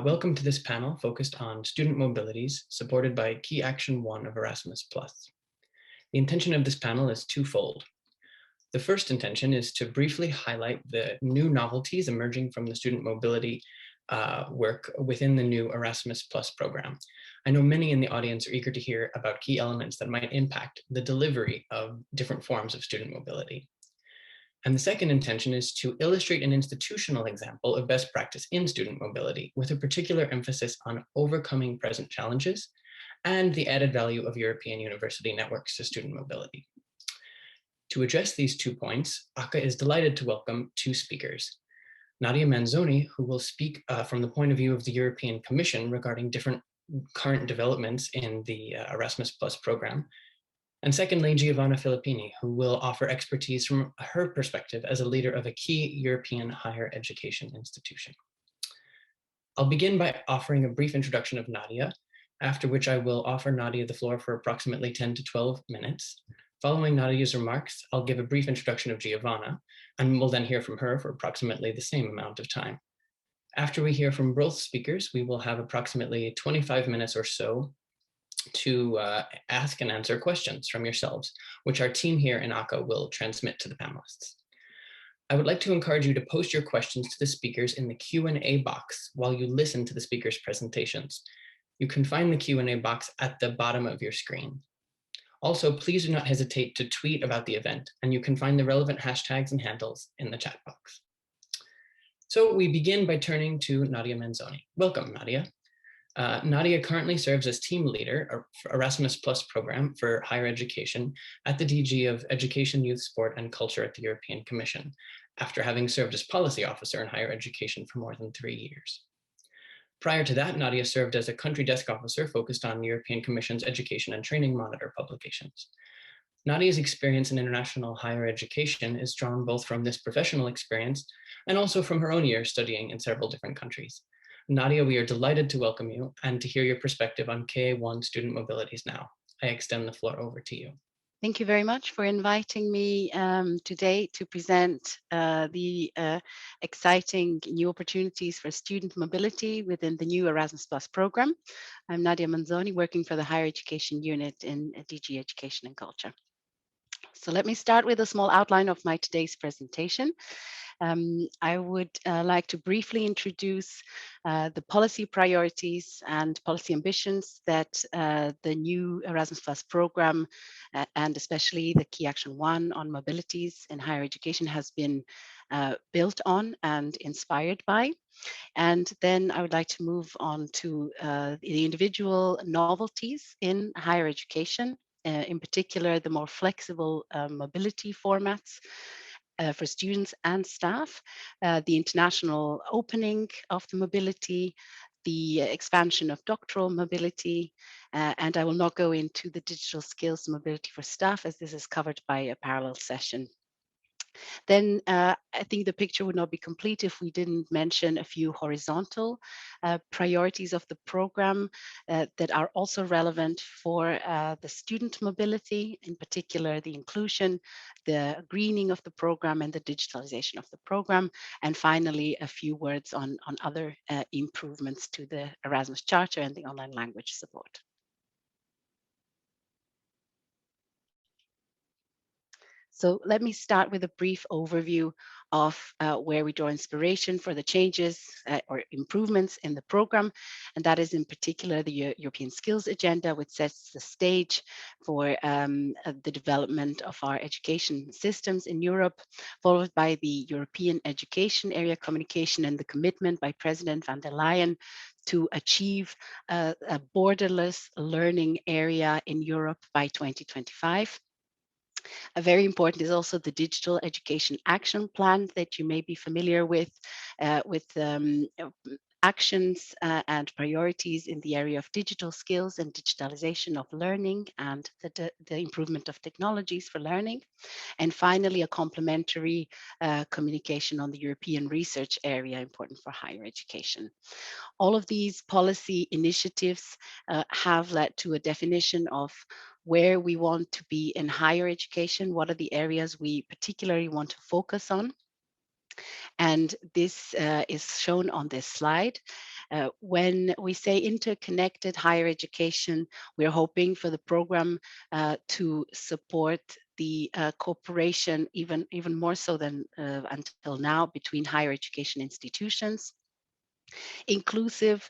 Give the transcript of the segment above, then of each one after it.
Welcome to this panel focused on student mobilities, supported by Key Action 1 of Erasmus+. The intention of this panel is twofold. The first intention is to briefly highlight the new novelties emerging from the student mobility work within the new Erasmus Plus program. I know many in the audience are eager to hear about key elements that might impact the delivery of different forms of student mobility. And the second intention is to illustrate an institutional example of best practice in student mobility, with a particular emphasis on overcoming present challenges and the added value of European university networks to student mobility. To address these 2 points, ACA is delighted to welcome 2 speakers. Nadia Manzoni, who will speak from the point of view of the European Commission regarding different current developments in the Erasmus Plus program. And secondly, Giovanna Filippini, who will offer expertise from her perspective as a leader of a key European higher education institution. I'll begin by offering a brief introduction of Nadia, after which I will offer Nadia the floor for approximately 10 to 12 minutes. Following Nadia's remarks, I'll give a brief introduction of Giovanna, and we'll then hear from her for approximately the same amount of time. After we hear from both speakers, we will have approximately 25 minutes or so to ask and answer questions from yourselves, which our team here in ACA will transmit to the panelists. I would like to encourage you to post your questions to the speakers in the Q&A box while you listen to the speakers' presentations. You can find the Q&A box at the bottom of your screen. Also, please do not hesitate to tweet about the event, and you can find the relevant hashtags and handles in the chat box. So we begin by turning to Nadia Manzoni. Welcome, Nadia. Nadia currently serves as team leader for Erasmus Plus program for higher education at the DG of Education, Youth, Sport and Culture at the European Commission, after having served as policy officer in higher education for more than 3 years. Prior to that, Nadia served as a country desk officer focused on European Commission's Education and Training Monitor publications. Nadia's experience in international higher education is drawn both from this professional experience and also from her own years studying in several different countries. Nadia, we are delighted to welcome you and to hear your perspective on KA1 student mobilities now. I extend the floor over to you. Thank you very much for inviting me today to present the exciting new opportunities for student mobility within the new Erasmus Plus program. I'm Nadia Manzoni, working for the Higher Education Unit in DG Education and Culture. So let me start with a small outline of my today's presentation. I would like to briefly introduce the policy priorities and policy ambitions that the new Erasmus Plus program and especially the Key Action 1 on mobilities in higher education has been built on and inspired by. And then I would like to move on to the individual novelties in higher education, in particular the more flexible mobility formats for students and staff, the international opening of the mobility, the expansion of doctoral mobility, and I will not go into the digital skills mobility for staff as this is covered by a parallel session. Then I think the picture would not be complete if we didn't mention a few horizontal priorities of the program that are also relevant for the student mobility, in particular the inclusion, the greening of the program and the digitalization of the program. And finally, a few words on other improvements to the Erasmus Charter and the online language support. So let me start with a brief overview of where we draw inspiration for the changes or improvements in the program. And that is in particular the European Skills Agenda, which sets the stage for the development of our education systems in Europe, followed by the European Education Area Communication and the commitment by President van der Leyen to achieve a borderless learning area in Europe by 2025. Very important is also the Digital Education Action Plan that you may be familiar with actions and priorities in the area of digital skills and digitalization of learning and the improvement of technologies for learning. And finally, a complementary communication on the European research area, important for higher education. All of these policy initiatives have led to a definition of where we want to be in higher education, what are the areas we particularly want to focus on. And this is shown on this slide. When we say interconnected higher education, we're hoping for the program to support the cooperation even more so than until now between higher education institutions. Inclusive,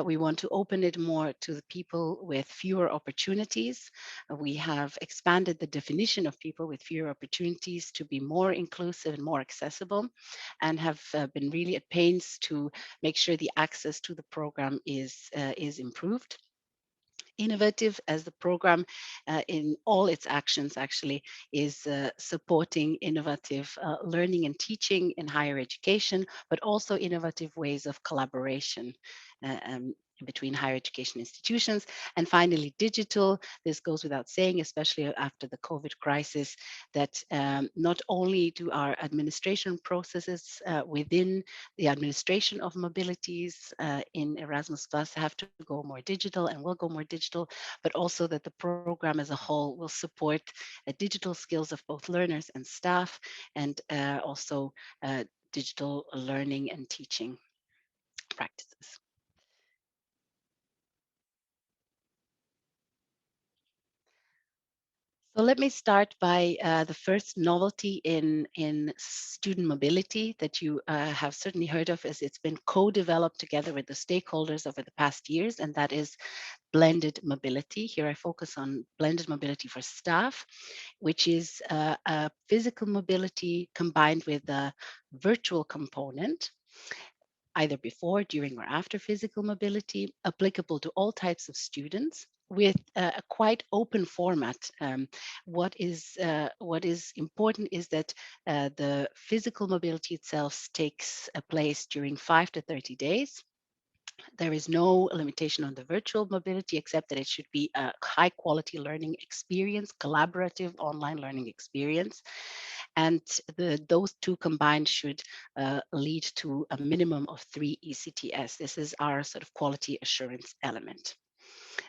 we want to open it more to the people with fewer opportunities. We have expanded the definition of people with fewer opportunities to be more inclusive and more accessible, and have been really at pains to make sure the access to the program is improved. Innovative, as the program in all its actions actually is supporting innovative learning and teaching in higher education, but also innovative ways of collaboration between higher education institutions. And finally, digital. This goes without saying, especially after the COVID crisis, that not only do our administration processes within the administration of mobilities in Erasmus Plus have to go more digital and will go more digital, but also that the program as a whole will support digital skills of both learners and staff, and also digital learning and teaching practices. So let me start by the first novelty in student mobility that you have certainly heard of, as it's been co-developed together with the stakeholders over the past years, and that is blended mobility. Here I focus on blended mobility for staff, which is a physical mobility combined with a virtual component, either before, during, or after physical mobility, applicable to all types of students with a quite open format. What is important is that the physical mobility itself takes place during 5 to 30 days. There is no limitation on the virtual mobility, except that it should be a high quality learning experience, collaborative online learning experience. And those two combined should lead to a minimum of 3 ECTS. This is our sort of quality assurance element.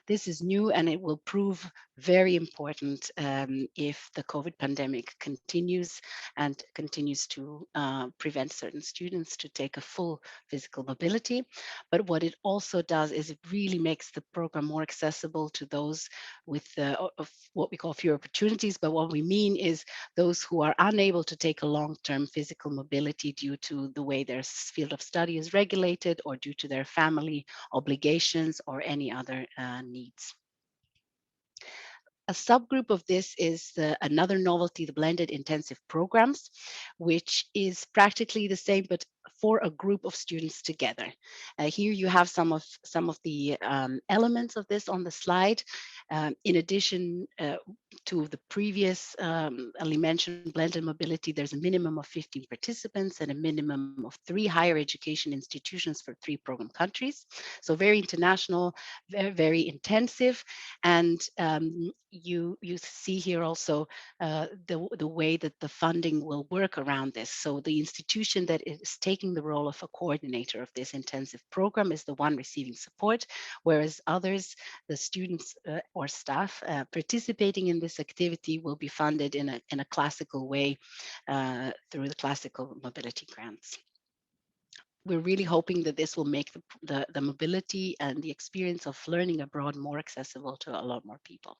This is new, and it will prove very important if the COVID pandemic continues and continues to prevent certain students to take a full physical mobility. But what it also does is it really makes the program more accessible to those with of what we call fewer opportunities. But what we mean is those who are unable to take a long-term physical mobility due to the way their field of study is regulated, or due to their family obligations or any other needs. A subgroup of this is another novelty, the blended intensive programs, which is practically the same, but for a group of students together. Here you have some of the elements of this on the slide. In addition to the previous only mentioned blended mobility, there's a minimum of 15 participants and a minimum of 3 higher education institutions for 3 program countries. So very international, very, very intensive. And you see here also the way that the funding will work around this. So the institution that is taking the role of a coordinator of this intensive program is the one receiving support, whereas others, the students or staff participating in this activity, will be funded in a classical way through the classical mobility grants. We're really hoping that this will make the mobility and the experience of learning abroad more accessible to a lot more people.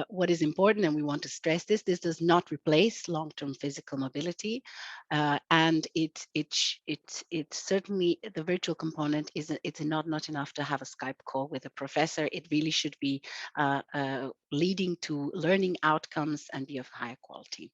What is important, and we want to stress this does not replace long-term physical mobility, and it certainly, the virtual component it's not enough to have a Skype call with a professor. It really should be leading to learning outcomes and be of higher quality.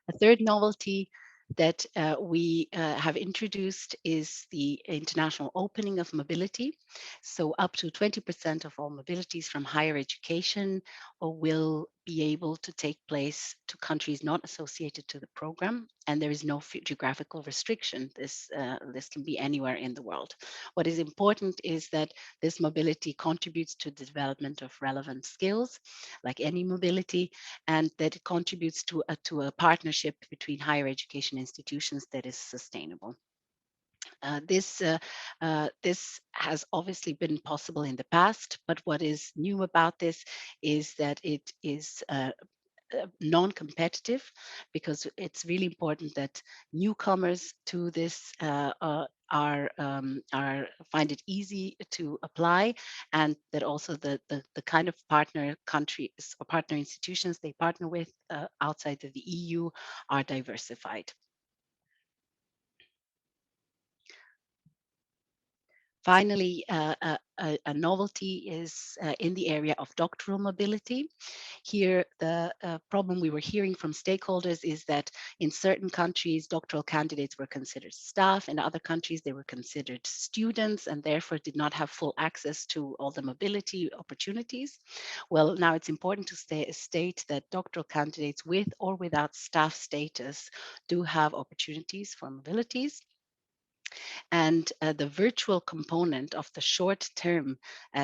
A third novelty that we have introduced is the international opening of mobility. So up to 20% of all mobilities from higher education will be able to take place to countries not associated to the program, and there is no geographical restriction. This can be anywhere in the world. What is important is that this mobility contributes to the development of relevant skills, like any mobility, and that it contributes to a partnership between higher education institutions that is sustainable. This has obviously been possible in the past, but what is new about this is that it is non-competitive, because it's really important that newcomers to this find it easy to apply, and that also the kind of partner countries or partner institutions they partner with outside of the EU are diversified. Finally, a novelty is in the area of doctoral mobility. Here, the problem we were hearing from stakeholders is that in certain countries, doctoral candidates were considered staff. In other countries, they were considered students and therefore did not have full access to all the mobility opportunities. Well, now it's important to state that doctoral candidates with or without staff status do have opportunities for mobilities. And the virtual component of the short-term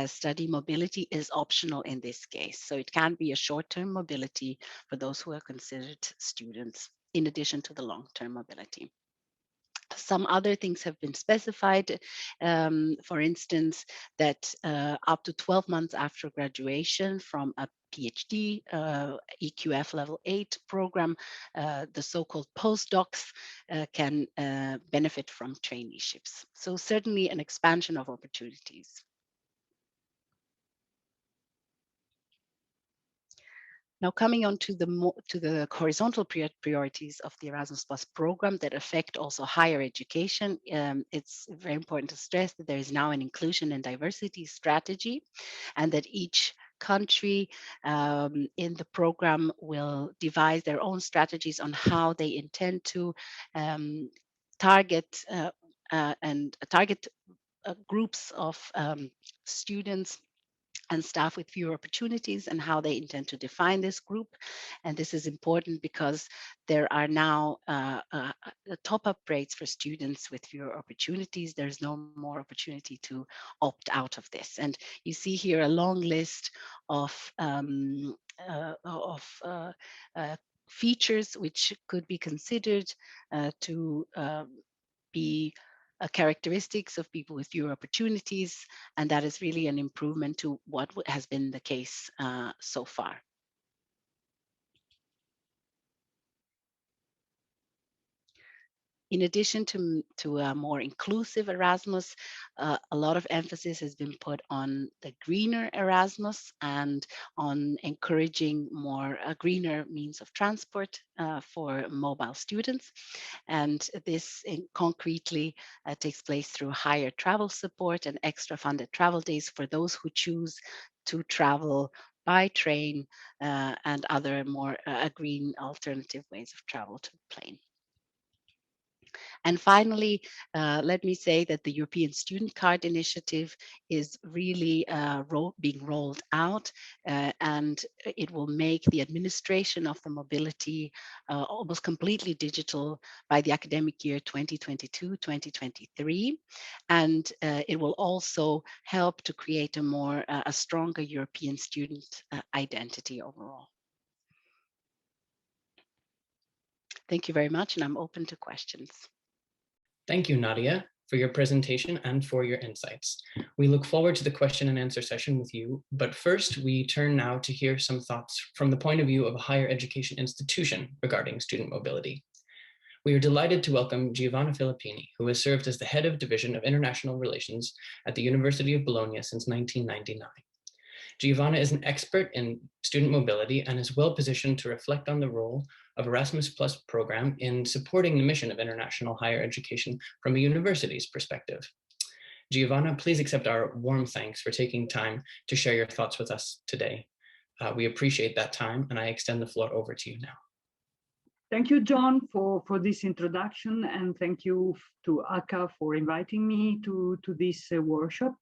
study mobility is optional in this case. So it can be a short-term mobility for those who are considered students, in addition to the long-term mobility. Some other things have been specified, for instance, that up to 12 months after graduation from a PhD, EQF level 8 program, the so-called postdocs can benefit from traineeships. So certainly an expansion of opportunities. Now coming on to the horizontal priorities of the Erasmus Plus program that affect also higher education, it's very important to stress that there is now an inclusion and diversity strategy, and that each country in the program will devise their own strategies on how they intend to target groups of students and staff with fewer opportunities, and how they intend to define this group. And this is important because there are now top-up rates for students with fewer opportunities. There's no more opportunity to opt out of this. And you see here a long list of features which could be considered to be characteristics of people with fewer opportunities, and that is really an improvement to what has been the case so far. In addition to a more inclusive Erasmus, a lot of emphasis has been put on the greener Erasmus and on encouraging more greener means of transport for mobile students. And this concretely takes place through higher travel support and extra funded travel days for those who choose to travel by train and other more green alternative ways of travel to plane. And finally, let me say that the European Student Card Initiative is really being rolled out, and it will make the administration of the mobility almost completely digital by the academic year 2022-2023. And it will also help to create a stronger European student identity overall. Thank you very much, and I'm open to questions. Thank you, Nadia, for your presentation and for your insights. We look forward to the question and answer session with you, but first we turn now to hear some thoughts from the point of view of a higher education institution regarding student mobility. We are delighted to welcome Giovanna Filippini, who has served as the head of Division of International Relations at the University of Bologna since 1999. Giovanna is an expert in student mobility and is well positioned to reflect on the role of Erasmus Plus program in supporting the mission of international higher education from a university's perspective. Giovanna, please accept our warm thanks for taking time to share your thoughts with us today. We appreciate that time, and I extend the floor over to you now. Thank you, John, for this introduction, and thank you to ACA for inviting me to this workshop.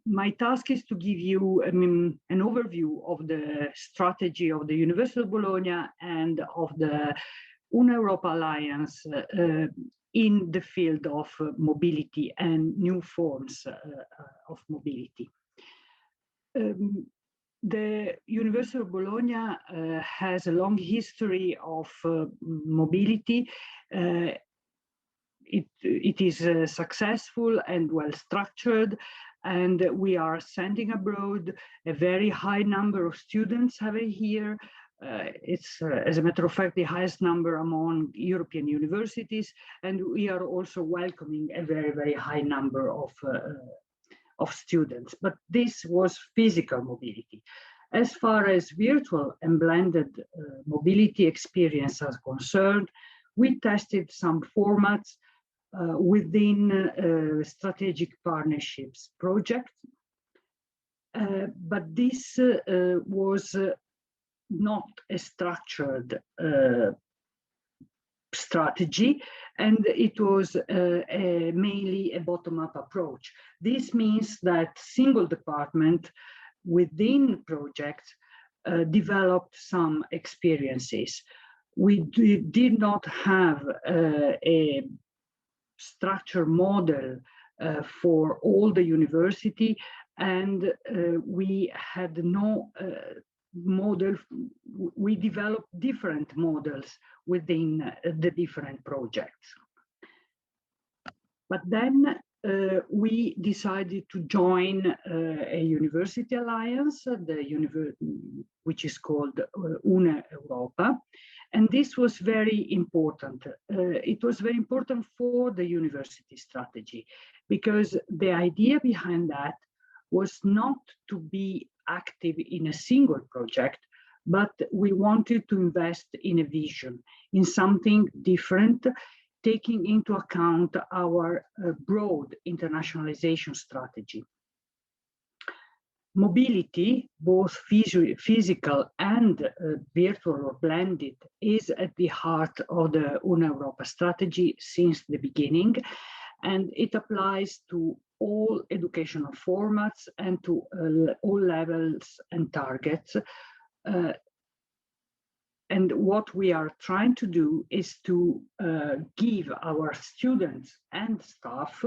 My task is to give you an overview of the strategy of the Universal Bologna and of the Unieuropa Alliance in the field of mobility and new forms of mobility. The Universal Bologna has a long history of mobility. It is successful and well structured, and we are sending abroad a very high number of students every year. It's, as a matter of fact, the highest number among European universities, and we are also welcoming a very, very high number of students. But this was physical mobility. As far as virtual and blended mobility experience is concerned, we tested some formats within strategic partnerships project, but this was not a structured strategy, and it was mainly a bottom-up approach. This means that single department within projects developed some experiences. We did not have a structure model for all the university, and we had no model. We developed different models within the different projects. But then we decided to join a university alliance, which is called Unieuropa. And this was very important. It was very important for the university strategy, because the idea behind that was not to be active in a single project, but we wanted to invest in a vision, in something different, taking into account our broad internationalization strategy. Mobility, both physical and virtual or blended, is at the heart of the Unieuropa strategy since the beginning, and it applies to all educational formats and to all levels and targets. And what we are trying to do is to give our students and staff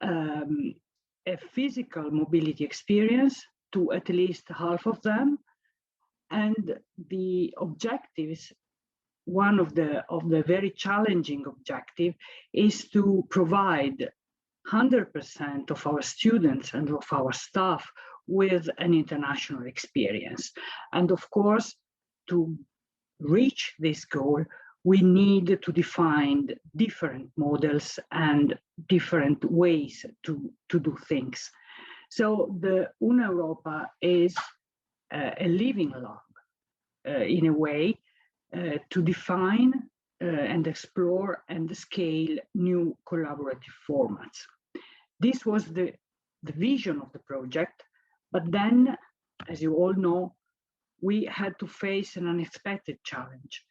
a physical mobility experience to at least half of them. And the objectives, one of the very challenging objective, is to provide 100% of our students and of our staff with an international experience. And of course, to reach this goal, we need to define different models and different ways to do things. So the Unieuropa is a living lab, in a way, to define and explore and scale new collaborative formats. This was the vision of the project, but then, as you all know, we had to face an unexpected challenge.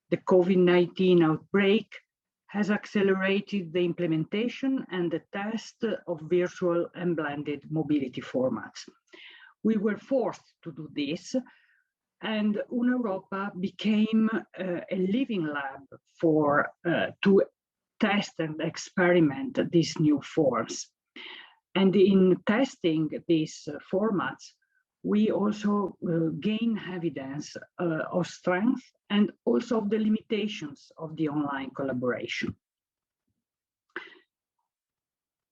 The COVID-19 outbreak has accelerated the implementation and the test of virtual and blended mobility formats. We were forced to do this, and Unieuropa became a living lab to test and experiment these new forms. And in testing these formats, we also gain evidence of strength and also of the limitations of the online collaboration.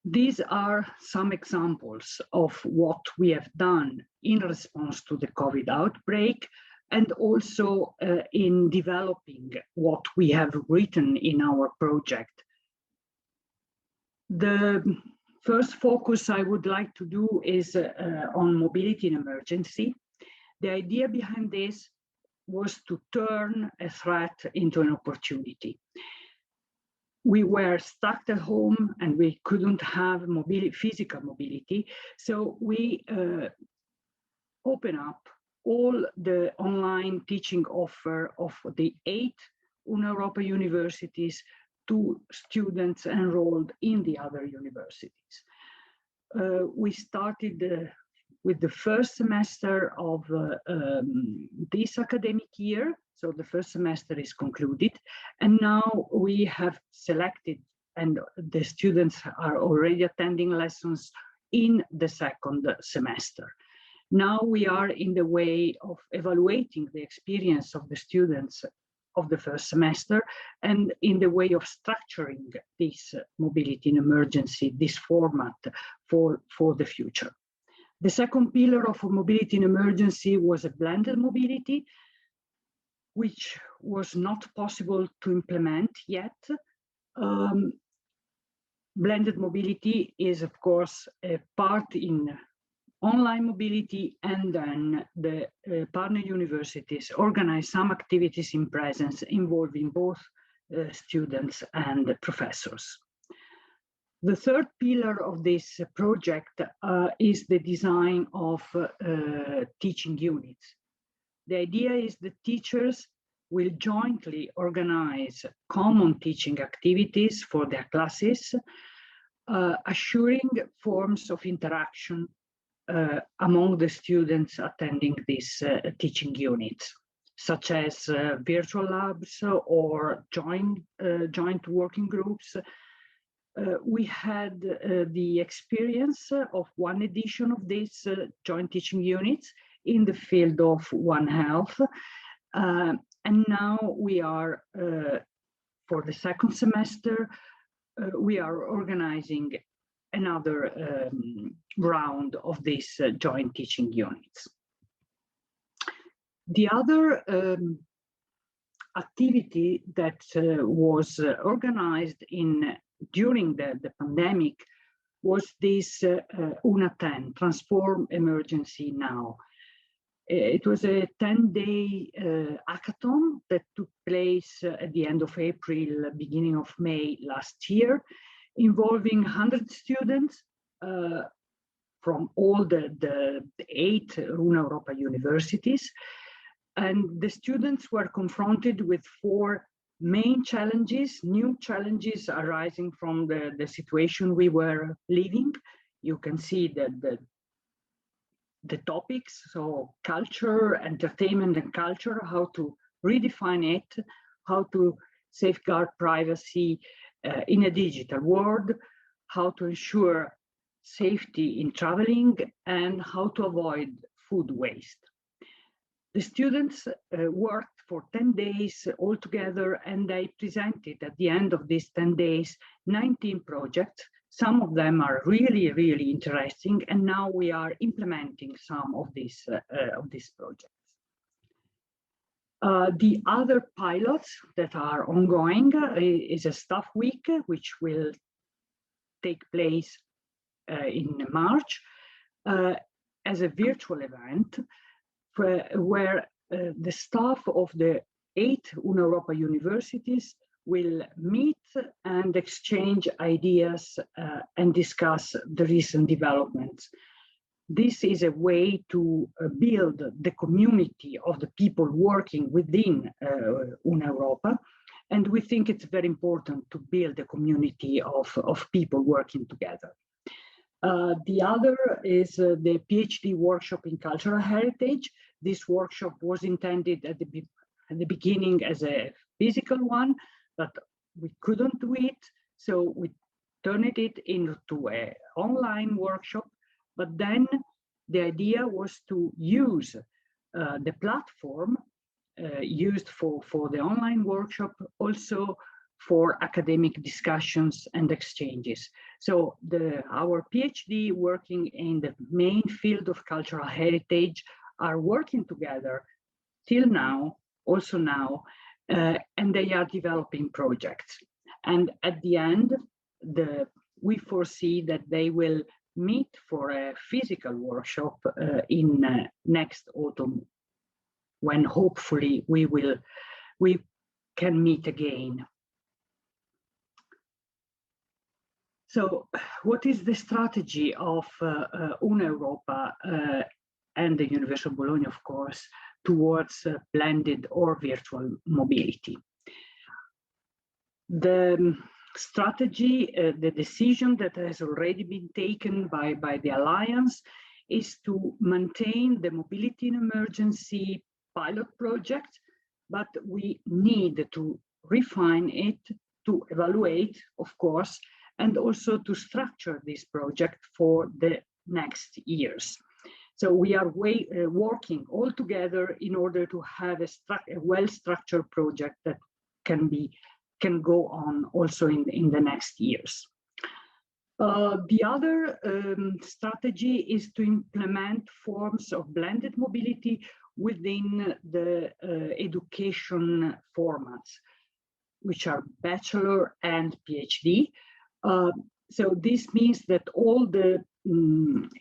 These are some examples of what we have done in response to the COVID outbreak, and also in developing what we have written in our project. The first focus I would like to do is on mobility in emergency. The idea behind this was to turn a threat into an opportunity. We were stuck at home and we couldn't have physical mobility, so we open up all the online teaching offer of the 8 Unieuropa universities to students enrolled in the other universities. We started with the first semester of this academic year, so the first semester is concluded, and now we have selected, and the students are already attending lessons in the second semester. Now we are in the way of evaluating the experience of the students of the first semester, and in the way of structuring this mobility in emergency, this format for the future. The second pillar of mobility in emergency was a blended mobility. which was not possible to implement yet. Blended mobility is, of course, a part in online mobility, and then the partner universities organize some activities in presence involving both students and professors. The third pillar of this project is the design of teaching units. The idea is that teachers will jointly organize common teaching activities for their classes, assuring forms of interaction among the students attending these teaching units, such as virtual labs or joint working groups. We had the experience of one edition of these joint teaching units in the field of One Health. And now we are, for the second semester, we are organizing another round of these joint teaching units. The other activity that was organized during the pandemic was this UNA10, Transform Emergency Now. It was a 10-day hackathon that took place at the end of April, beginning of May last year, involving 100 students from all the 8 Unieuropa universities. And the students were confronted with 4 main challenges, new challenges arising from the situation we were living. You can see that the topics, so culture, entertainment and culture, how to redefine it, how to safeguard privacy in a digital world, how to ensure safety in traveling, and how to avoid food waste. The students worked for 10 days altogether, and they presented at the end of these 10 days 19 projects. Some of them are really, really interesting, and now we are implementing some of these projects. The other pilots that are ongoing is a staff week, which will take place in March as a virtual event where the staff of the 8 Unieuropa universities will meet and exchange ideas and discuss the recent developments. This is a way to build the community of the people working within Unieuropa, and we think it's very important to build a community of people working together. The other is the PhD workshop in cultural heritage. This workshop was intended at the beginning as a physical one, but we couldn't do it, so we turned it into an online workshop. But then the idea was to use the platform used for the online workshop also for academic discussions and exchanges. So our PhD working in the main field of cultural heritage are working together till now, also now, and they are developing projects. And at the end, we foresee that they will meet for a physical workshop in next autumn, when hopefully we can meet again. So what is the strategy of Unieuropa and the Universal Bologna, of course, towards blended or virtual mobility? The strategy, the decision that has already been taken by the Alliance is to maintain the mobility in emergency pilot project, but we need to refine it, to evaluate, of course, and also to structure this project for the next years. So we are working all together in order to have a well-structured project that can go on also in the next years. The other strategy is to implement forms of blended mobility within the education formats, which are bachelor and PhD. So this means that all the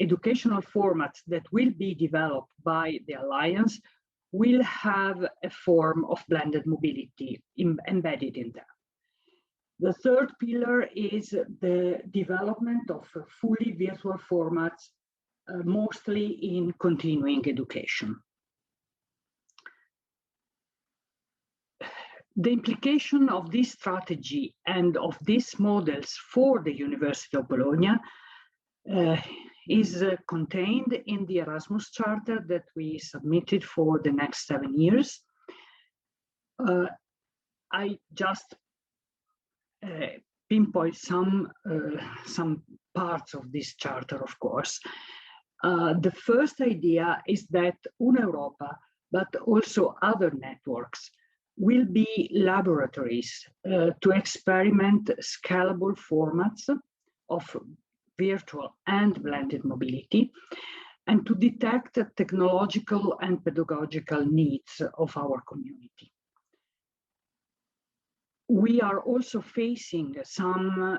educational formats that will be developed by the Alliance will have a form of blended mobility embedded in them. The third pillar is the development of fully virtual formats, mostly in continuing education. The implication of this strategy and of these models for the University of Bologna is contained in the Erasmus Charter that we submitted for the next 7 years. I just pinpoint some parts of this charter, of course. The first idea is that Unieuropa, but also other networks, will be laboratories to experiment scalable formats of virtual and blended mobility, and to detect technological and pedagogical needs of our community. We are also facing some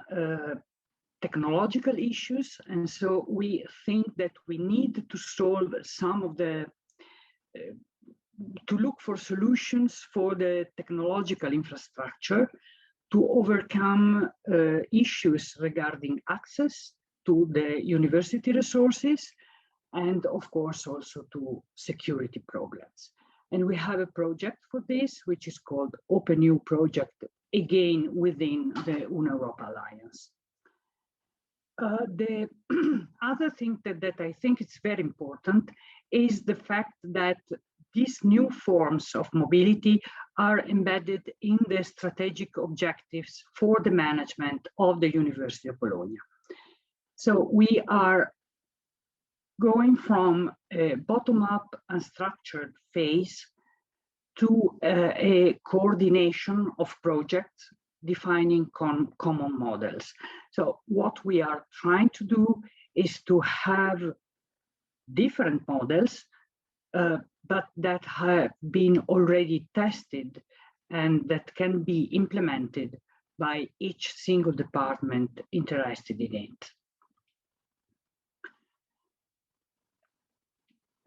technological issues, and so we think that we need to solve some of the to look for solutions for the technological infrastructure to overcome issues regarding access to the university resources, and of course also to security problems. And we have a project for this, which is called OpenU project, again within the Unieuropa Alliance. The other thing that I think is very important is the fact that these new forms of mobility are embedded in the strategic objectives for the management of the University of Bologna. So we are going from a bottom-up and structured phase to a coordination of projects defining common models. So what we are trying to do is to have different models, but that have been already tested and that can be implemented by each single department interested in it.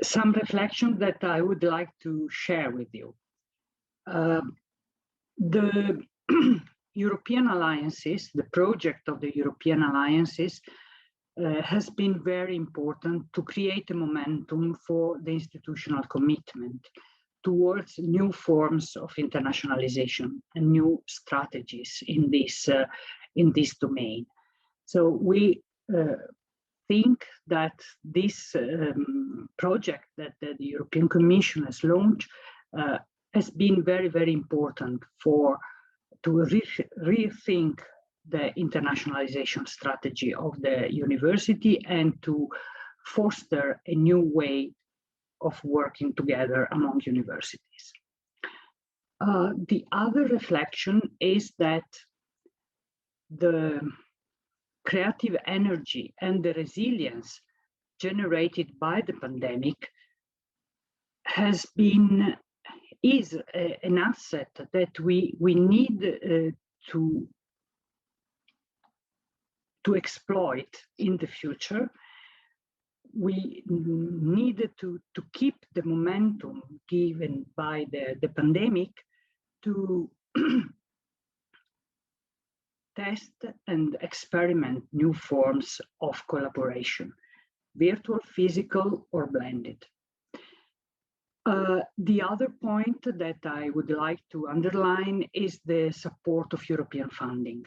Some reflections that I would like to share with you. The European alliances, the project of the European alliances has been very important to create a momentum for the institutional commitment towards new forms of internationalization and new strategies in this domain. So we think that this project that the European Commission has launched has been very, very important to rethink the internationalization strategy of the university and to foster a new way of working together among universities. The other reflection is that the creative energy and the resilience generated by the pandemic is an asset that we need to exploit in the future. We needed to keep the momentum given by the pandemic to test and experiment new forms of collaboration, virtual, physical, or blended. The other point that I would like to underline is the support of European funding.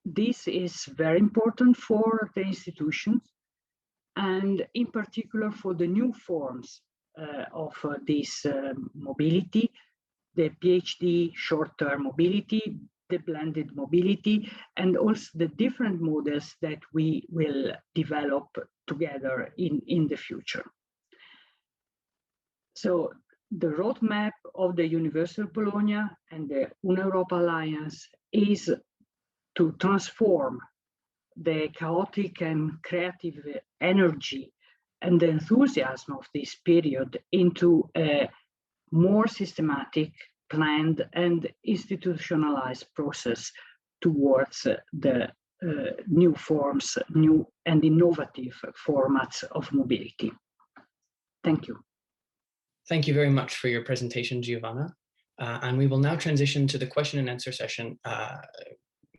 This is very important for the institutions, and in particular for the new forms of this mobility, the PhD short-term mobility, the blended mobility, and also the different models that we will develop together in the future. So the roadmap of the Universal Bologna and the Unieuropa Alliance is to transform the chaotic and creative energy and the enthusiasm of this period into a more systematic, planned, and institutionalized process towards the new forms, new and innovative formats of mobility. Thank you. Thank you very much for your presentation, Giovanna. And we will now transition to the question and answer session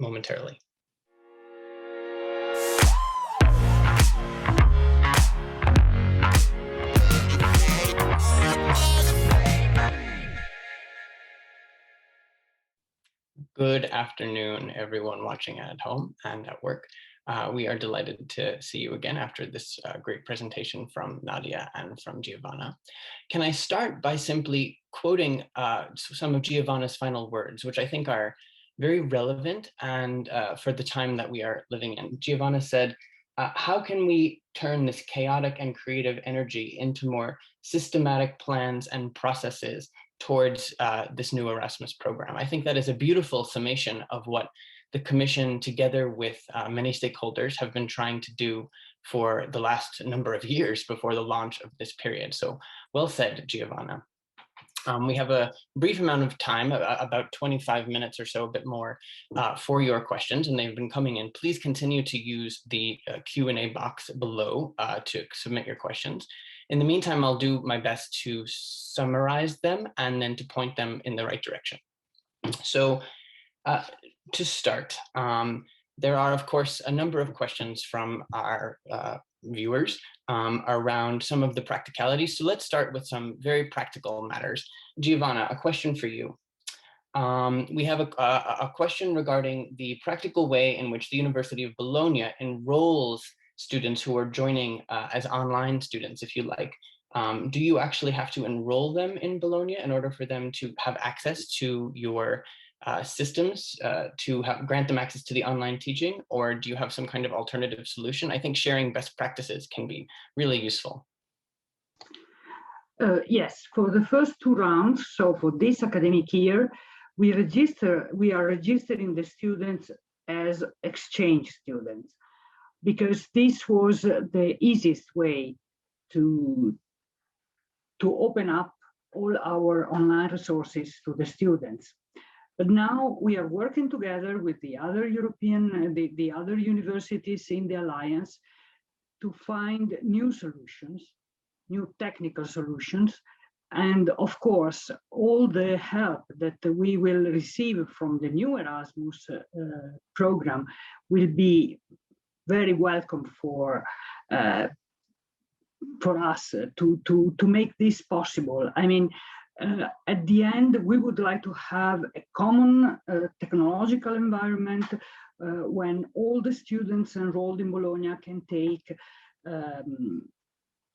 momentarily. Good afternoon, everyone watching at home and at work. We are delighted to see you again after this great presentation from Nadia and from Giovanna. Can I start by simply quoting some of Giovanna's final words, which I think are very relevant and for the time that we are living in. Giovanna said, how can we turn this chaotic and creative energy into more systematic plans and processes towards this new Erasmus program? I think that is a beautiful summation of what the Commission, together with many stakeholders, have been trying to do for the last number of years before the launch of this period. So well said, Giovanna. We have a brief amount of time, about 25 minutes or so, a bit more, for your questions, and they've been coming in. Please continue to use the Q&A box below to submit your questions. In the meantime, I'll do my best to summarize them and then to point them in the right direction. So to start, there are, of course, a number of questions from our viewers around some of the practicalities. So let's start with some very practical matters. Giovanna, a question for you. We have a question regarding the practical way in which the University of Bologna enrolls students who are joining as online students, if you like. Do you actually have to enroll them in Bologna in order for them to have access to your systems, to grant them access to the online teaching, or do you have some kind of alternative solution? I think sharing best practices can be really useful. Yes, for the first two rounds, so for this academic year, we are registering the students as exchange students, because this was the easiest way to open up all our online resources to the students. But now we are working together with the other the other universities in the Alliance to find new solutions, new technical solutions. And of course, all the help that we will receive from the new Erasmus program will be very welcome for us to make this possible. I mean, at the end, we would like to have a common technological environment when all the students enrolled in Bologna can take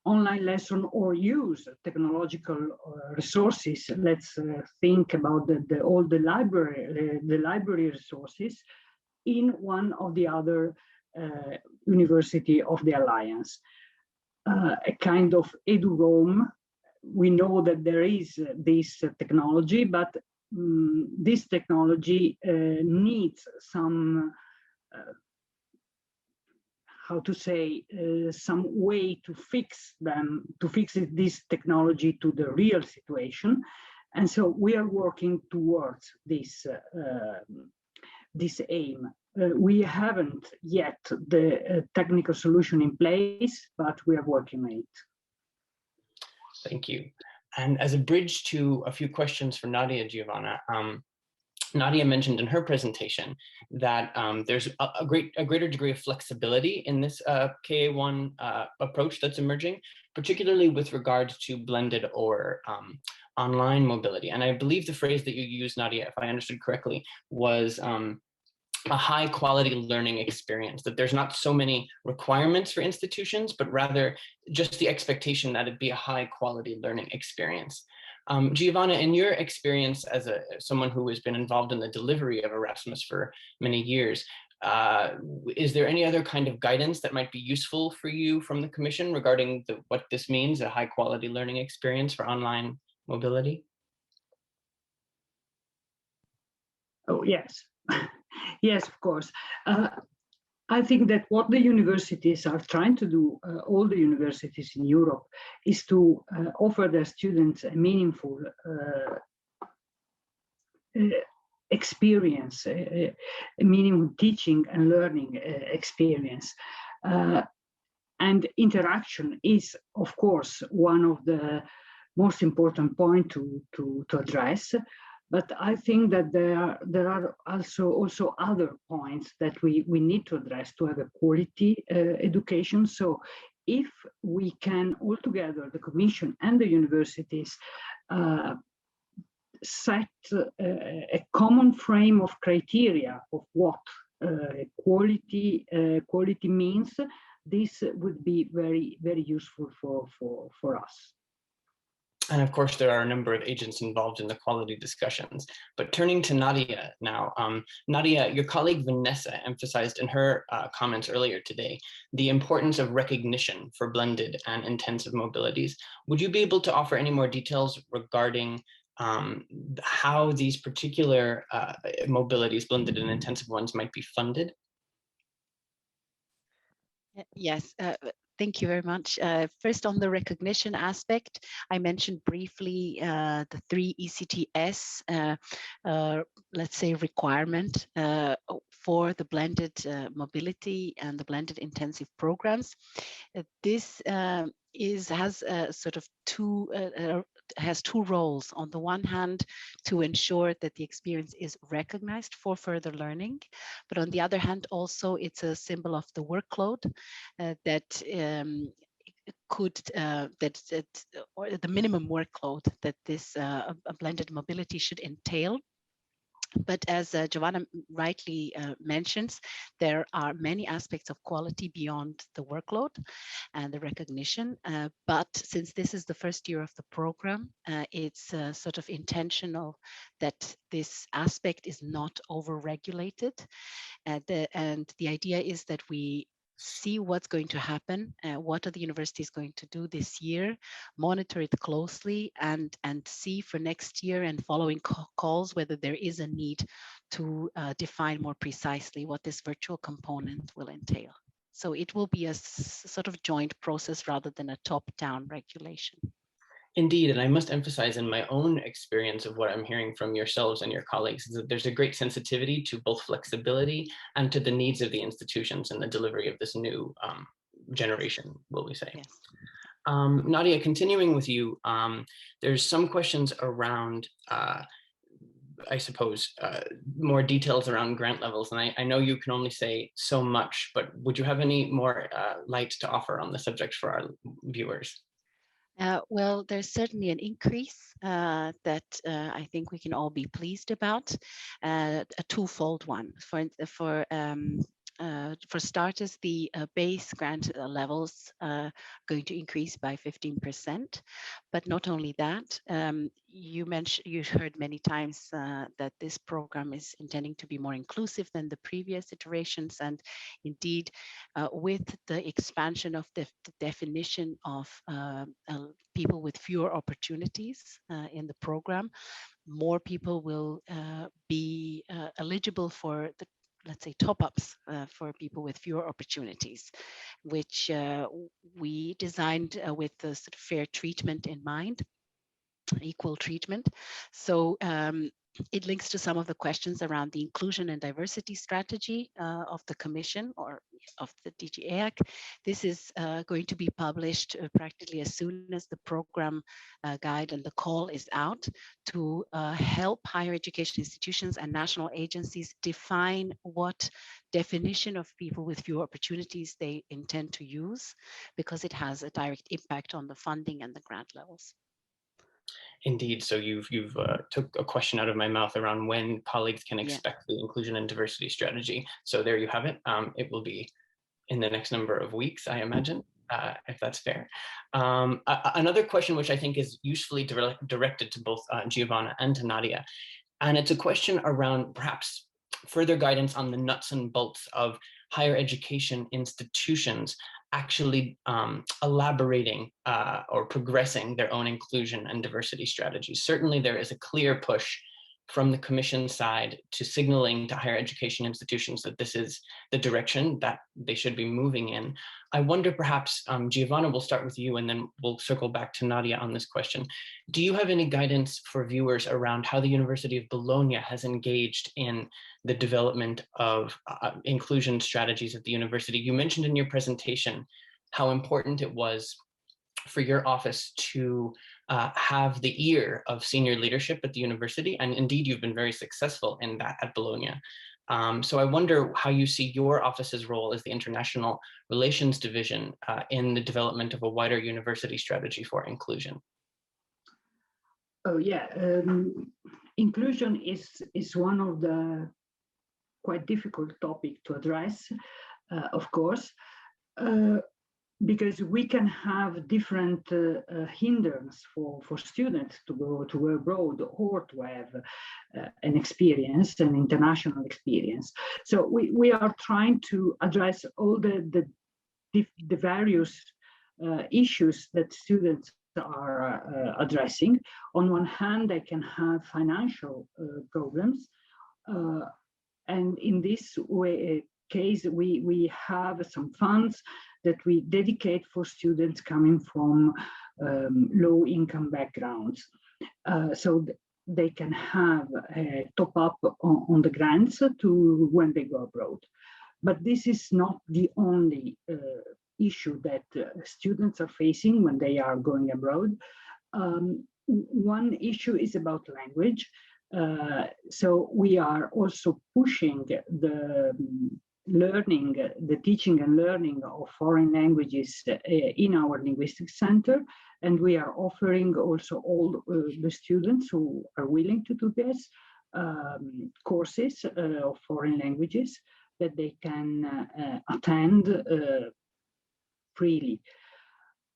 online lesson or use technological resources. Let's think about all the library resources in one of the other university of the Alliance. A kind of edu-Rome. We know that there is this technology, but this technology needs some, how to say, some way to fix this technology to the real situation. And so we are working towards this, this aim. We haven't yet the technical solution in place, but we are working on it. Thank you. And as a bridge to a few questions for Nadia, Giovanna, Nadia mentioned in her presentation that there's a greater degree of flexibility in this KA1 approach that's emerging, particularly with regard to blended or online mobility. And I believe the phrase that you used, Nadia, if I understood correctly, was a high quality learning experience, that there's not so many requirements for institutions, but rather just the expectation that it be a high quality learning experience. Giovanna, in your experience as someone who has been involved in the delivery of Erasmus for many years, is there any other kind of guidance that might be useful for you from the Commission regarding what this means, a high quality learning experience for online mobility? Oh, yes. Yes, of course. I think that what the universities are trying to do, all the universities in Europe, is to offer their students a meaningful experience, a meaningful teaching and learning experience. And interaction is, of course, one of the most important points to address. But I think that there are also other points that we need to address to have a quality education. So if we can all together, the Commission and the universities, set a common frame of criteria of what quality means, this would be very, very useful for us. And of course, there are a number of agents involved in the quality discussions. But turning to Nadia now, Nadia, your colleague Vanessa emphasized in her comments earlier today the importance of recognition for blended and intensive mobilities. Would you be able to offer any more details regarding how these particular mobilities, blended and intensive ones, might be funded? Yes, thank you very much. First, on the recognition aspect, I mentioned briefly the 3 ECTS, let's say, requirement for the blended mobility and the blended intensive programs. This has sort of has two roles. On the one hand, to ensure that the experience is recognized for further learning, but on the other hand, also it's a symbol of the workload that or the minimum workload that this a blended mobility should entail. But as Giovanna rightly mentions, there are many aspects of quality beyond the workload and the recognition. But since this is the first year of the program, it's sort of intentional that this aspect is not over-regulated. And the idea is that we see what's going to happen, what are the universities going to do this year, monitor it closely, and see for next year and following calls whether there is a need to define more precisely what this virtual component will entail. So it will be a sort of joint process rather than a top-down regulation. Indeed, and I must emphasize in my own experience of what I'm hearing from yourselves and your colleagues is that there's a great sensitivity to both flexibility and to the needs of the institutions in the delivery of this new generation, will we say. Yes. Nadia, continuing with you, there's some questions around, I suppose, more details around grant levels. And I know you can only say so much, but would you have any more light to offer on the subject for our viewers? Well, there's certainly an increase that I think we can all be pleased about, a twofold one. For starters, the base grant levels are going to increase by 15%. But not only that, you heard many times that this program is intending to be more inclusive than the previous iterations. And indeed, with the expansion of the definition of people with fewer opportunities in the program, more people will be eligible for the, let's say, top-ups for people with fewer opportunities, which we designed with the sort of fair treatment in mind, equal treatment. So it links to some of the questions around the inclusion and diversity strategy of the Commission or of the DG EAC. This is going to be published practically as soon as the program guide and the call is out to help higher education institutions and national agencies define what definition of people with fewer opportunities they intend to use, because it has a direct impact on the funding and the grant levels. Indeed, so you've took a question out of my mouth around when colleagues can expect the inclusion and diversity strategy. So there you have it. It will be in the next number of weeks, I imagine, if that's fair. Another question which I think is usefully directed to both Giovanna and to Nadia, and it's a question around perhaps further guidance on the nuts and bolts of higher education institutions actually elaborating or progressing their own inclusion and diversity strategies. Certainly there is a clear push from the Commission side to signaling to higher education institutions that this is the direction that they should be moving in. I wonder perhaps, Giovanna, we'll start with you and then we'll circle back to Nadia on this question. Do you have any guidance for viewers around how the University of Bologna has engaged in the development of inclusion strategies at the university? You mentioned in your presentation how important it was for your office to have the ear of senior leadership at the university, and indeed you've been very successful in that at Bologna. So I wonder how you see your office's role as the International Relations Division in the development of a wider university strategy for inclusion. Oh yeah, inclusion is one of the quite difficult topic to address, of course, because we can have different hindrance for students to go abroad or to have an experience, an international experience. So we are trying to address all the various issues that students are addressing. On one hand, they can have financial problems, and in this case, we have some funds that we dedicate for students coming from low-income backgrounds, so they can have a top-up on the grants to when they go abroad. But this is not the only issue that students are facing when they are going abroad. One issue is about language. So we are also pushing the learning, the teaching and learning of foreign languages in our linguistics center. And we are offering also all the students who are willing to do this courses of foreign languages that they can attend freely.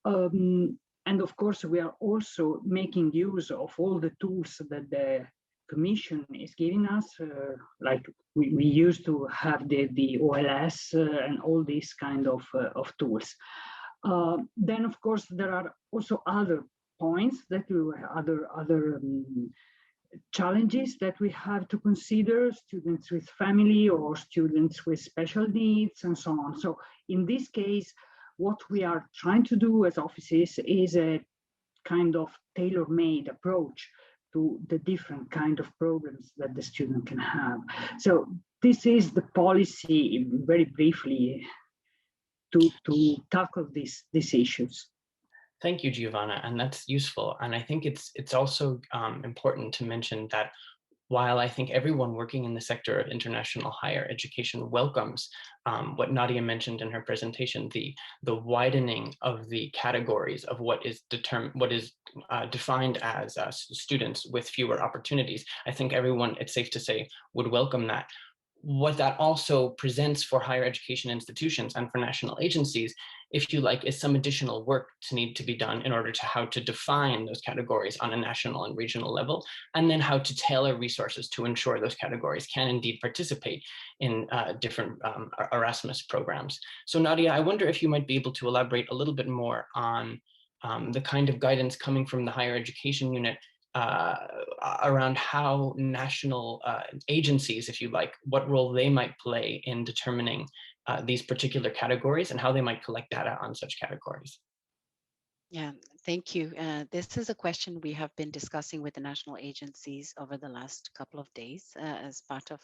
And of course, we are also making use of all the tools that the Commission is giving us, like we used to have the OLS and all these kind of tools. Then, of course, there are also other points that other challenges that we have to consider: students with family or students with special needs, and so on. So, in this case, what we are trying to do as offices is a kind of tailor-made approach to the different kind of programs that the student can have. So this is the policy, very briefly, to tackle these issues. Thank you, Giovanna, and that's useful. And I think it's also important to mention that while I think everyone working in the sector of international higher education welcomes what Nadia mentioned in her presentation, the widening of the categories of what is defined as students with fewer opportunities, I think everyone, it's safe to say, would welcome that. What that also presents for higher education institutions and for national agencies, if you like, is some additional work to need to be done in order to how to define those categories on a national and regional level, and then how to tailor resources to ensure those categories can indeed participate in different Erasmus programs. So Nadia, I wonder if you might be able to elaborate a little bit more on the kind of guidance coming from the higher education unit around how national agencies, if you like, what role they might play in determining these particular categories and how they might collect data on such categories. Yeah, thank you. This is a question we have been discussing with the national agencies over the last couple of days as part of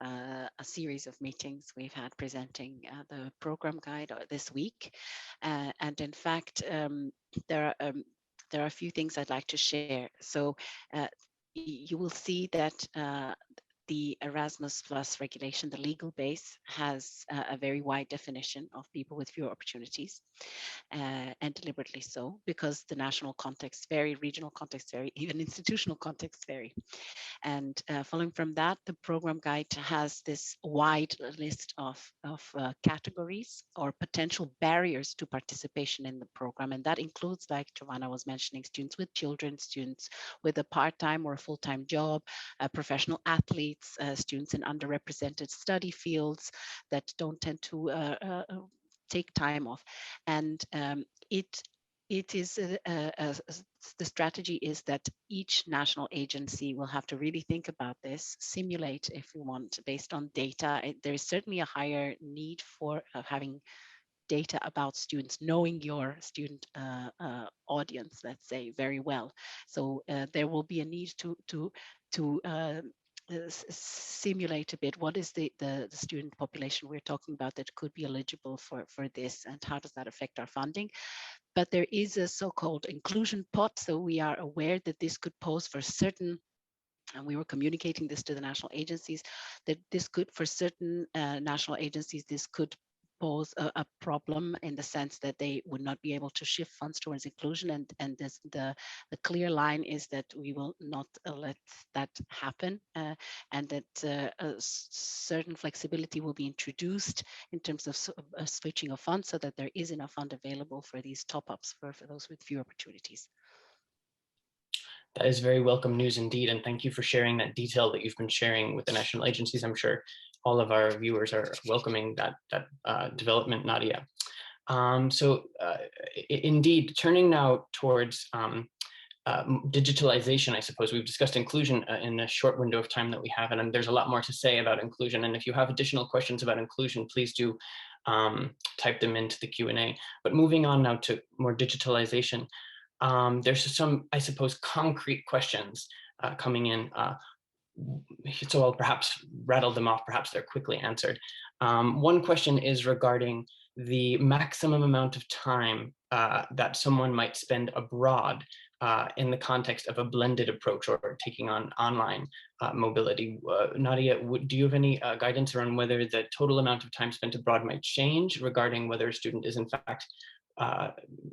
a series of meetings we've had presenting the program guide this week. And in fact, there are a few things I'd like to share. So you will see that the Erasmus Plus regulation, the legal base, has a very wide definition of people with fewer opportunities, and deliberately so, because the national context vary, regional context vary, even institutional context vary. And following from that, the program guide has this wide list of categories or potential barriers to participation in the program. And that includes, like Giovanna was mentioning, students with children, students with a part-time or a full-time job, professional athletes, students in underrepresented study fields that don't tend to take time off. And it It is the strategy is that each national agency will have to really think about this, simulate if you want, based on data. There is certainly a higher need for having data about students, knowing your student audience, let's say, very well. So there will be a need to simulate a bit what is the student population we're talking about that could be eligible for this, and how does that affect our funding. But there is a so-called inclusion pot, so we are aware that this could pose for certain, and we were communicating this to the national agencies, that this could, for certain national agencies, this could pose a problem in the sense that they would not be able to shift funds towards inclusion, and this, the clear line is that we will not let that happen, and that certain flexibility will be introduced in terms of switching of funds, so that there is enough fund available for these top-ups for those with few opportunities. That is very welcome news indeed, and thank you for sharing that detail that you've been sharing with the national agencies. I'm sure all of our viewers are welcoming that development, Nadia. Indeed, turning now towards digitalization, I suppose we've discussed inclusion in a short window of time that we have, and there's a lot more to say about inclusion. And if you have additional questions about inclusion, please do type them into the Q&A. But moving on now to more digitalization, there's some, I suppose, concrete questions coming in. So I'll perhaps rattle them off, perhaps they're quickly answered. One question is regarding the maximum amount of time that someone might spend abroad in the context of a blended approach or taking on online mobility. Nadia, do you have any guidance around whether the total amount of time spent abroad might change regarding whether a student is in fact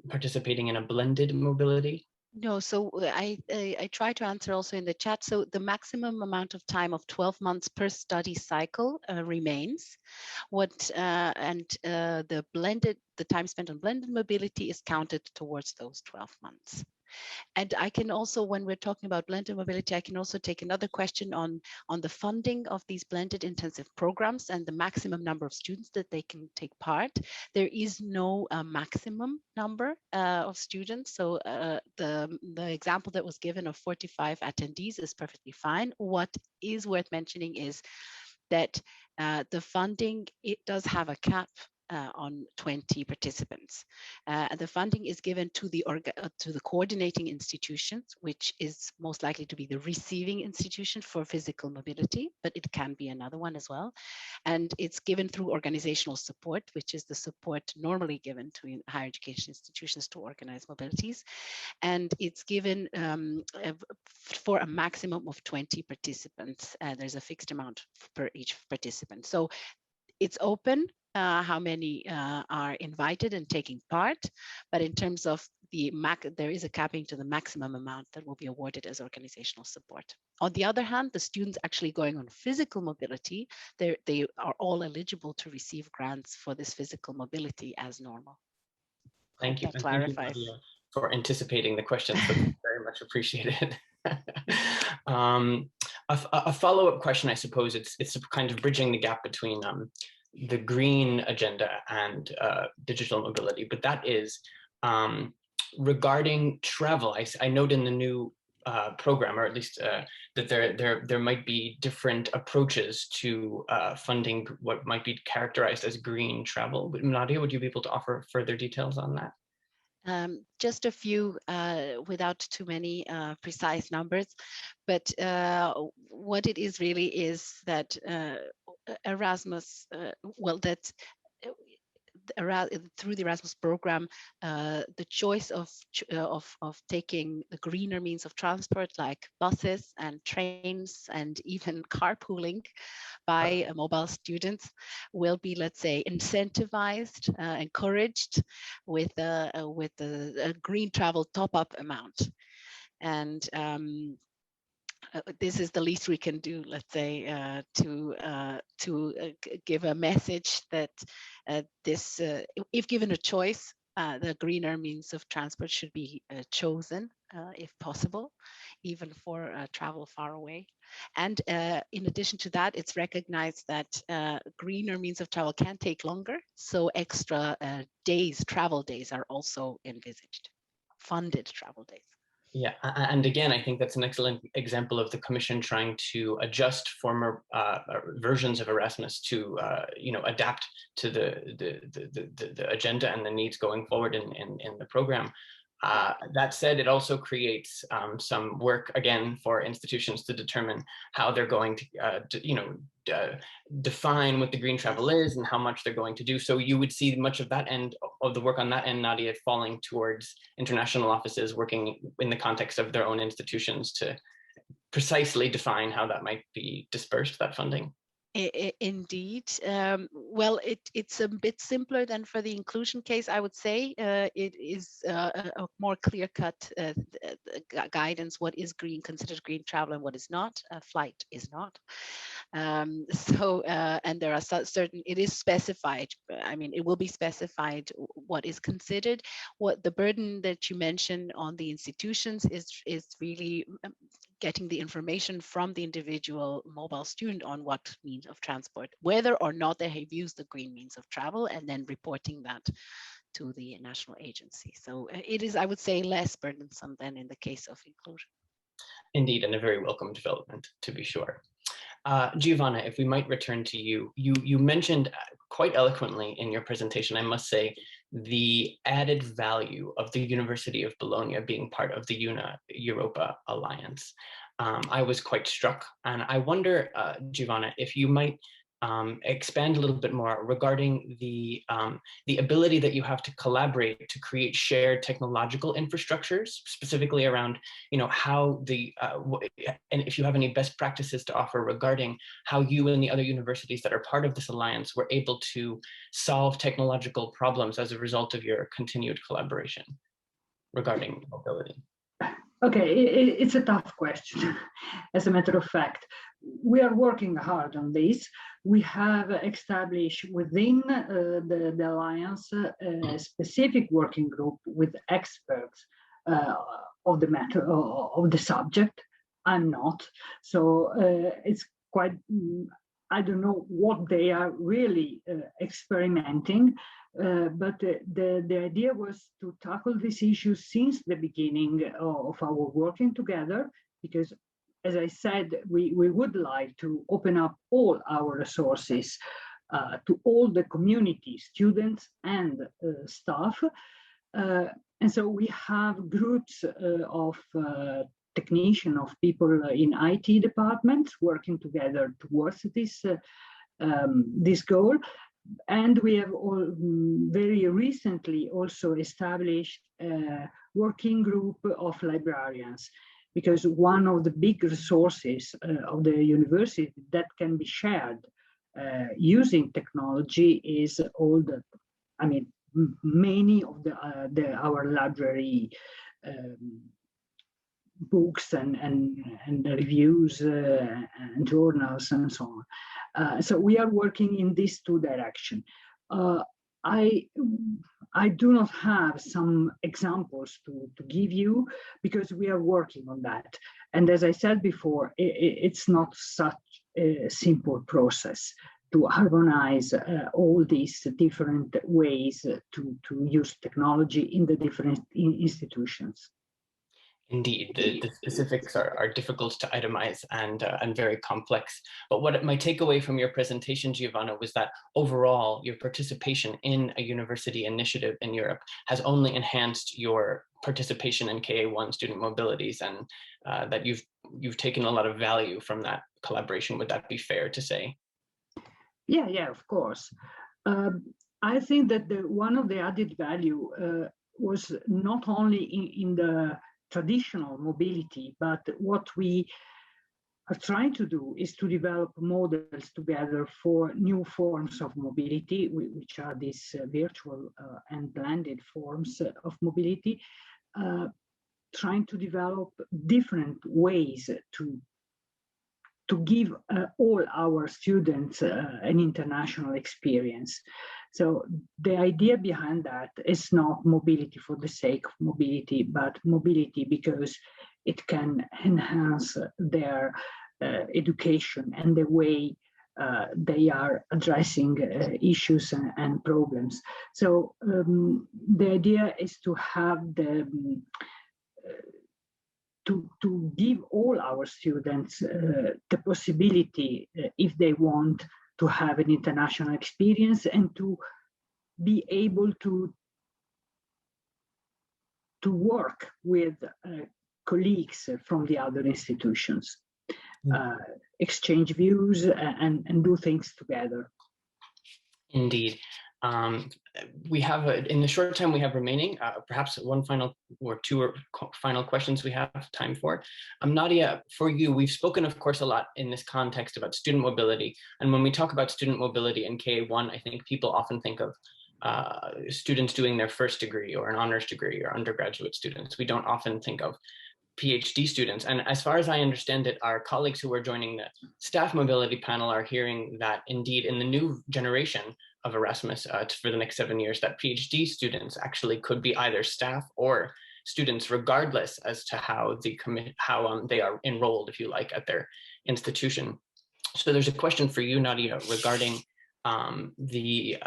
participating in a blended mobility? No, so I try to answer also in the chat. So the maximum amount of time of 12 months per study cycle remains. The time spent on blended mobility is counted towards those 12 months. And I can also, when we're talking about blended mobility, I can also take another question on the funding of these blended intensive programs and the maximum number of students that they can take part. There is no maximum number of students. So the example that was given of 45 attendees is perfectly fine. What is worth mentioning is that the funding, it does have a cap on 20 participants. The funding is given to the coordinating institutions, which is most likely to be the receiving institution for physical mobility, but it can be another one as well. And it's given through organizational support, which is the support normally given to higher education institutions to organize mobilities. And it's given for a maximum of 20 participants. There's a fixed amount per each participant. So it's open how many are invited and taking part, but in terms of there is a capping to the maximum amount that will be awarded as organizational support. On the other hand, the students actually going on physical mobility, they are all eligible to receive grants for this physical mobility as normal. Thank you. That clarifies. Thank you, Nadia, for anticipating the questions. That's very much appreciated. A follow-up question, I suppose, it's kind of bridging the gap between the green agenda and digital mobility, but that is regarding travel. I note in the new program, or at least that there might be different approaches to funding what might be characterized as green travel. But Nadia, would you be able to offer further details on that? Just a few without too many precise numbers, but what it is really is that Erasmus, through the Erasmus program, the choice of taking the greener means of transport like buses and trains and even carpooling by mobile students will be, let's say, incentivized, encouraged with a green travel top-up amount. And this is the least we can do, let's say, to give a message that this, if given a choice, the greener means of transport should be chosen, if possible, even for travel far away. And in addition to that, it's recognized that greener means of travel can take longer, so extra travel days are also envisaged. funded travel days. Yeah, and again, I think that's an excellent example of the Commission trying to adjust former versions of Erasmus to, adapt to the agenda and the needs going forward in the program. That said, it also creates some work again for institutions to determine how they're going to, define what the green travel is and how much they're going to do. So you would see much of that end of the work on that end, Nadia, falling towards international offices working in the context of their own institutions to precisely define how that might be dispersed, that funding. Indeed. Well, it's a bit simpler than for the inclusion case, I would say. It is a more clear-cut guidance. What is considered green travel and what is not. Flight is not. And there are certain, it is specified. I mean, it will be specified what is considered. What the burden that you mentioned on the institutions is really getting the information from the individual mobile student on what means of transport, whether or not they have used the green means of travel, and then reporting that to the national agency. So it is, I would say, less burdensome than in the case of inclusion. Indeed, and a very welcome development, to be sure. Giovanna, if we might return to you, you mentioned quite eloquently in your presentation, I must say, the added value of the University of Bologna being part of the Unieuropa Alliance. I was quite struck, and I wonder, Giovanna, if you might expand a little bit more regarding the ability that you have to collaborate to create shared technological infrastructures, specifically around, how and if you have any best practices to offer regarding how you and the other universities that are part of this alliance were able to solve technological problems as a result of your continued collaboration regarding mobility. Okay, it's a tough question. As a matter of fact, we are working hard on this. We have established within the Alliance a specific working group with experts of the matter, of the subject. I'm not. So it's quite, I don't know what they are really experimenting. But the idea was to tackle this issue since the beginning of our working together, because, as I said, we would like to open up all our resources to all the community, students and staff. And so we have groups of technicians, of people in IT departments working together towards this goal. And we have very recently also established a working group of librarians, because one of the big resources of the university that can be shared using technology is all the, I mean, many of our library books and reviews and journals and so on. So we are working in these two directions. I do not have some examples to give you, because we are working on that. And as I said before, it's not such a simple process to harmonize all these different ways to use technology in the different institutions. Indeed, the specifics are difficult to itemize and very complex. But what my takeaway from your presentation, Giovanna, was that overall, your participation in a university initiative in Europe has only enhanced your participation in KA1 student mobilities, and that you've taken a lot of value from that collaboration. Would that be fair to say? Yeah, of course. I think that one of the added value was not only in the traditional mobility, but what we are trying to do is to develop models together for new forms of mobility, which are these virtual and blended forms of mobility, trying to develop different ways to give all our students an international experience. So the idea behind that is not mobility for the sake of mobility, but mobility because it can enhance their education and the way they are addressing issues and problems. So the idea is to have to give all our students the possibility, if they want, to have an international experience and to be able to work with colleagues from the other institutions, exchange views and do things together. Indeed. We have, in the short time we have remaining, perhaps one final or two or final questions we have time for. Nadia, for you, we've spoken, of course, a lot in this context about student mobility. And when we talk about student mobility in KA1, I think people often think of students doing their first degree or an honors degree or undergraduate students. We don't often think of PhD students. And as far as I understand it, our colleagues who are joining the staff mobility panel are hearing that indeed in the new generation of Erasmus for the next 7 years, that PhD students actually could be either staff or students, regardless as to how they are enrolled, if you like, at their institution. So there's a question for you, Nadia, regarding the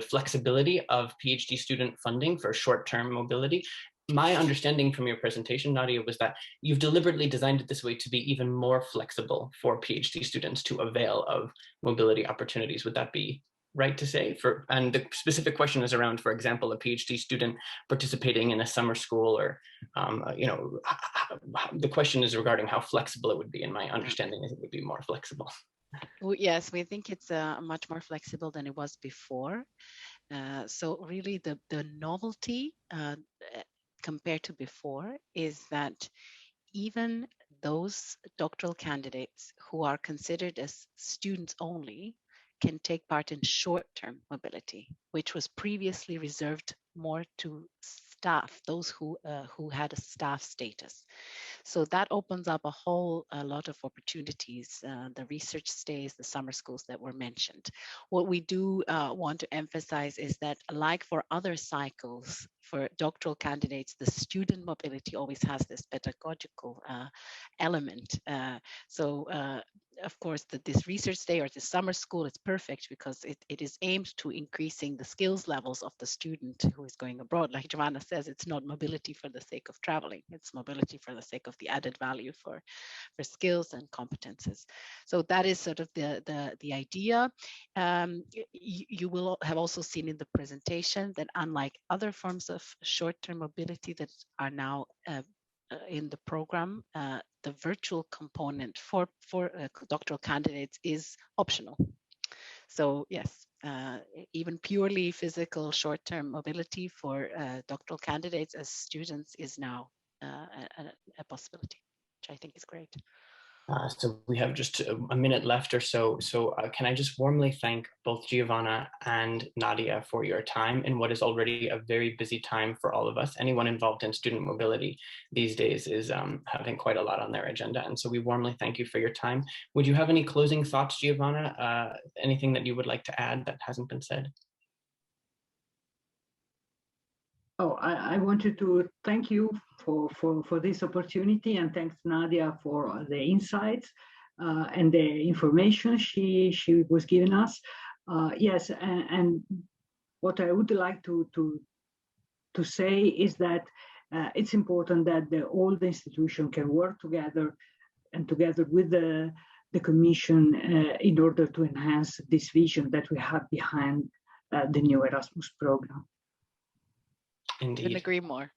flexibility of PhD student funding for short-term mobility. My understanding from your presentation, Nadia, was that you've deliberately designed it this way to be even more flexible for PhD students to avail of mobility opportunities. Would that be right to say? And the specific question is around, for example, a PhD student participating in a summer school, or the question is regarding how flexible it would be. And my understanding is it would be more flexible. Well, yes, we think it's much more flexible than it was before. So really the novelty compared to before is that even those doctoral candidates who are considered as students only can take part in short-term mobility, which was previously reserved more to staff, those who had a staff status. So that opens up a whole lot of opportunities, the research stays, the summer schools that were mentioned. What we do want to emphasize is that, like for other cycles, for doctoral candidates, the student mobility always has this pedagogical element. Of course, this research day or the summer school is perfect because it is aimed to increasing the skills levels of the student who is going abroad. Like Giovanna says, it's not mobility for the sake of traveling, it's mobility for the sake of the added value for skills and competences. So that is sort of the idea. You will have also seen in the presentation that unlike other forms of short-term mobility that are now in the program, the virtual component for doctoral candidates is optional. So yes, even purely physical short-term mobility for doctoral candidates as students is now a possibility, which I think is great. So we have just a minute left or so. So can I just warmly thank both Giovanna and Nadia for your time in what is already a very busy time for all of us. Anyone involved in student mobility these days is having quite a lot on their agenda. And so we warmly thank you for your time. Would you have any closing thoughts, Giovanna? Anything that you would like to add that hasn't been said? Oh, I wanted to thank you for this opportunity, and thanks Nadia for the insights and the information she was giving us. Yes, and what I would like to say is that it's important that all the institutions can work together and together with the Commission in order to enhance this vision that we have behind the new Erasmus program. Indeed. Couldn't agree more.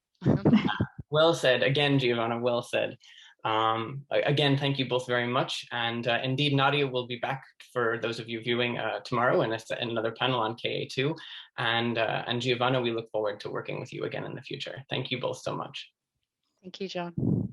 Well said. Again, Giovanna, well said. Again, thank you both very much. And indeed, Nadia will be back for those of you viewing tomorrow in another panel on KA2. And Giovanna, we look forward to working with you again in the future. Thank you both so much. Thank you, John.